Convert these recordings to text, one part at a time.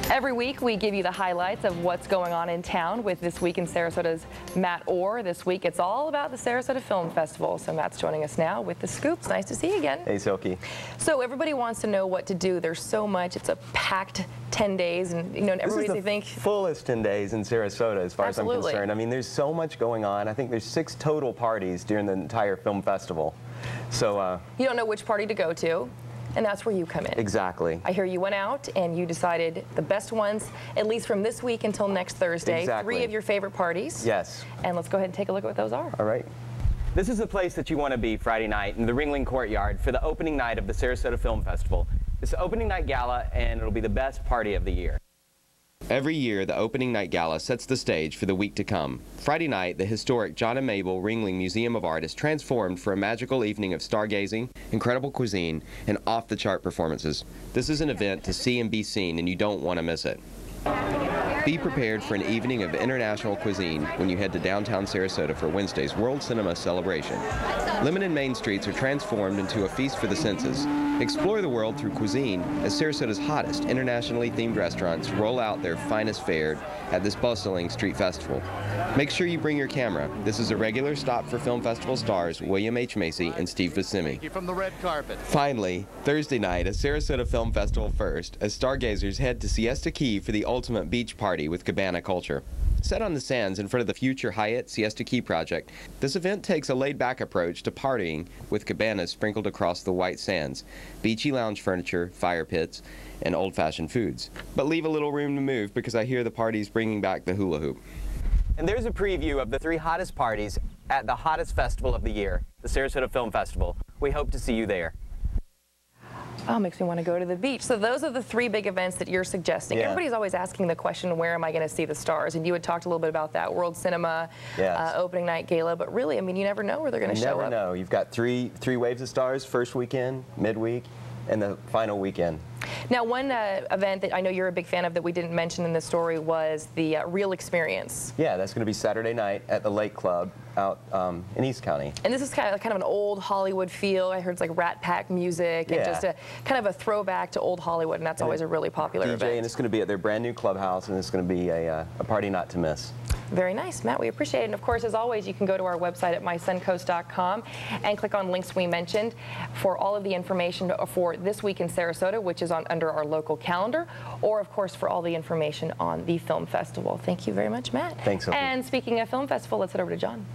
Every week we give you the highlights of what's going on in town with This Week in Sarasota's Matt Orr. This week it's all about the Sarasota Film Festival. So Matt's joining us now with the scoops. Nice to see you again. Hey, Silky. So everybody wants to know what to do. There's so much. It's a packed 10 days, and everybody's This is the fullest 10 days in Sarasota as far as I'm concerned. I mean, there's so much going on. I think there's 6 total parties during the entire film festival. So you don't know which party to go to. And that's where you come in. Exactly. I hear you went out and you decided the best ones, at least from this week until next Thursday. Exactly. 3 of your favorite parties. Yes. And let's go ahead and take a look at what those are. All right. This is the place that you want to be Friday night in the Ringling Courtyard for the opening night of the Sarasota Film Festival. It's the opening night gala, and it'll be the best party of the year. Every year, the opening night gala sets the stage for the week to come. Friday night, the historic John and Mabel Ringling Museum of Art is transformed for a magical evening of stargazing, incredible cuisine, and off-the-chart performances. This is an event to see and be seen, and you don't want to miss it. Be prepared for an evening of international cuisine when you head to downtown Sarasota for Wednesday's World Cinema Celebration. Limited main streets are transformed into a feast for the senses. Explore the world through cuisine as Sarasota's hottest internationally themed restaurants roll out their finest fare at this bustling street festival. Make sure you bring your camera. This is a regular stop for film festival stars William H. Macy and Steve Buscemi. From the red carpet. Finally, Thursday night, a Sarasota Film Festival first, as stargazers head to Siesta Key for the ultimate beach party with CABANA culture. Set on the sands in front of the future Hyatt Siesta Key project, this event takes a laid-back approach to partying with cabanas sprinkled across the white sands, beachy lounge furniture, fire pits, and old-fashioned foods. But leave a little room to move because I hear the party's bringing back the hula hoop. And there's a preview of the 3 hottest parties at the hottest festival of the year, the Sarasota Film Festival. We hope to see you there. Oh, makes me want to go to the beach. So those are the 3 big events that you're suggesting. Yeah. Everybody's always asking the question, where am I going to see the stars? And you had talked a little bit about that, World Cinema, yes. Opening night gala. But really, I mean, you never know where they're going to show up. You never know. You've got three waves of stars, first weekend, midweek, and the final weekend. Now, one event that I know you're a big fan of that we didn't mention in this story was the Real Experience. Yeah, that's going to be Saturday night at the Lake Club out in East County. And this is kind of an old Hollywood feel. I heard it's like Rat Pack music and just a kind of a throwback to old Hollywood, and that's always a really popular event. And it's going to be at their brand new clubhouse, and it's going to be a party not to miss. Very nice, Matt. We appreciate it. And of course, as always, you can go to our website at mysuncoast.com and click on links we mentioned for all of the information for This Week in Sarasota, which is under our local calendar, or of course for all the information on the film festival. Thank you very much, Matt. Thanks, Sophie. And speaking of film festival, let's head over to John.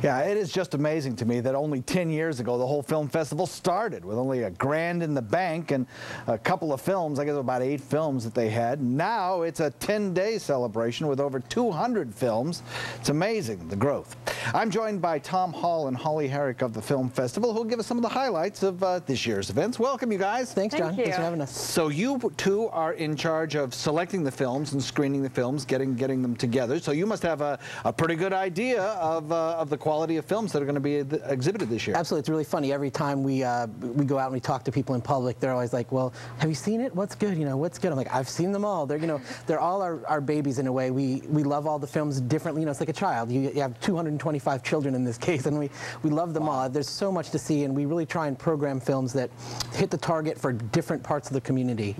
Yeah, it is just amazing to me that only 10 years ago the whole film festival started with only $1,000 in the bank and a couple of films, I guess about 8 films that they had. Now it's a 10-day celebration with over 200 films. It's amazing, the growth. I'm joined by Tom Hall and Holly Herrick of the Film Festival, who will give us some of the highlights of this year's events. Welcome, you guys. Thanks, John. Thank you. Thanks for having us. So you two are in charge of selecting the films and screening the films, getting them together. So you must have a pretty good idea of the quality of films that are going to be exhibited this year. Absolutely. It's really funny. Every time we go out and we talk to people in public, they're always like, well, have you seen it? What's good? You know, what's good? I'm like, I've seen them all. They're, they're all our babies in a way. We love all the films differently. It's like a child. You have 225 children in this case, and we love them all. There's so much to see, and we really try and program films that hit the target for different parts of the community,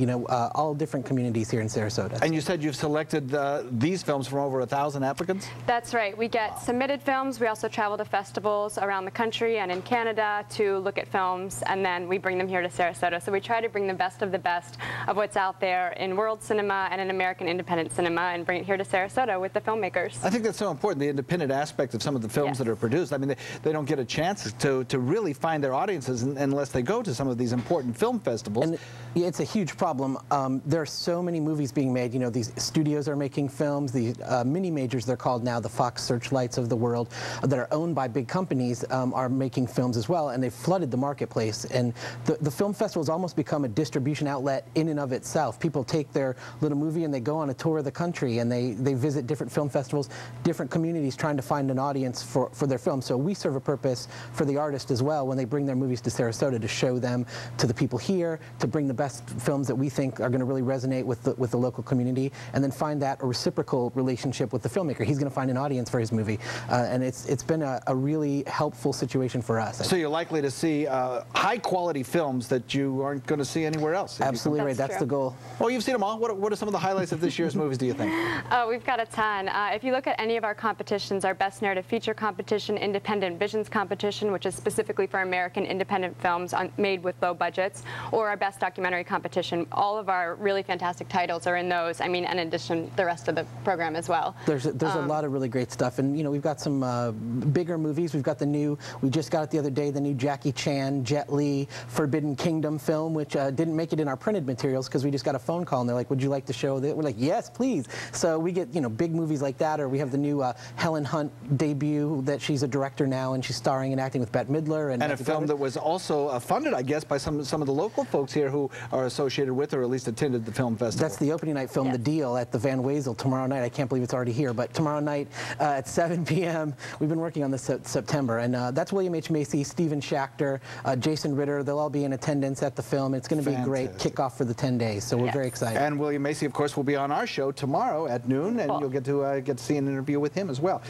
all different communities here in Sarasota. And you said you've selected these films from over 1,000 applicants? That's right. We get submitted films. We also travel to festivals around the country and in Canada to look at films, and then we bring them here to Sarasota. So we try to bring the best of what's out there in world cinema and in American independent cinema and bring it here to Sarasota with the filmmakers. I think that's so important, the independent aspect of some of the films that are produced. I mean, they don't get a chance to really find their audiences unless they go to some of these important film festivals. And it's a huge problem. There are so many movies being made. These studios are making films. These mini majors, they're called now, the Fox Searchlights of the world, that are owned by big companies, are making films as well, and they've flooded the marketplace. And the film festival has almost become a distribution outlet in and of itself. People take their little movie and they go on a tour of the country, and they visit different film festivals, different communities, trying to find an audience for their film. So we serve a purpose for the artist as well when they bring their movies to Sarasota, to show them to the people here, to bring the best films that we think are going to really resonate with the local community, and then find that a reciprocal relationship with the filmmaker. He's going to find an audience for his movie, and it's been been a really helpful situation for us. So you're likely to see high-quality films that you aren't going to see anywhere else. Absolutely right. That's the goal. Well, you've seen them all. What are some of the highlights of this year's movies, do you think? Oh, we've got a ton. If you look at any of our competitions, our Best Narrative Feature competition, Independent Visions competition, which is specifically for American independent films made with low budgets, or our Best Documentary competition, all of our really fantastic titles are in those. I mean, in addition, the rest of the program as well. There's a lot of really great stuff, and we've got some bigger movies. We've got we just got it the other day, the new Jackie Chan, Jet Li, Forbidden Kingdom film, which didn't make it in our printed materials because we just got a phone call and they're like, would you like to show that? We're like, yes, please. So we get big movies like that, or we have the new Helen Hunt debut that she's a director now and she's starring and acting with Bette Midler. And a film that was also funded, I guess, by some of the local folks here who are associated with or at least attended the film festival. That's the opening night film, yes. The Deal, at the Van Wezel tomorrow night. I can't believe it's already here, but tomorrow night at 7 p.m. We've been working on this since September, and that's William H. Macy, Stephen Schachter, Jason Ritter. They'll all be in attendance at the film. It's going to be a great kickoff for the 10 days, so we're very excited. And William Macy, of course, will be on our show tomorrow at noon, and you'll get to see an interview with him as well.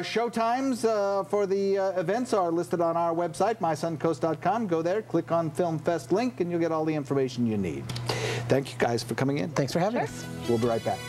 Show times for the events are listed on our website, mysuncoast.com. Go there, click on Film Fest link, and you'll get all the information you need. Thank you guys for coming in. Thanks for having us. We'll be right back.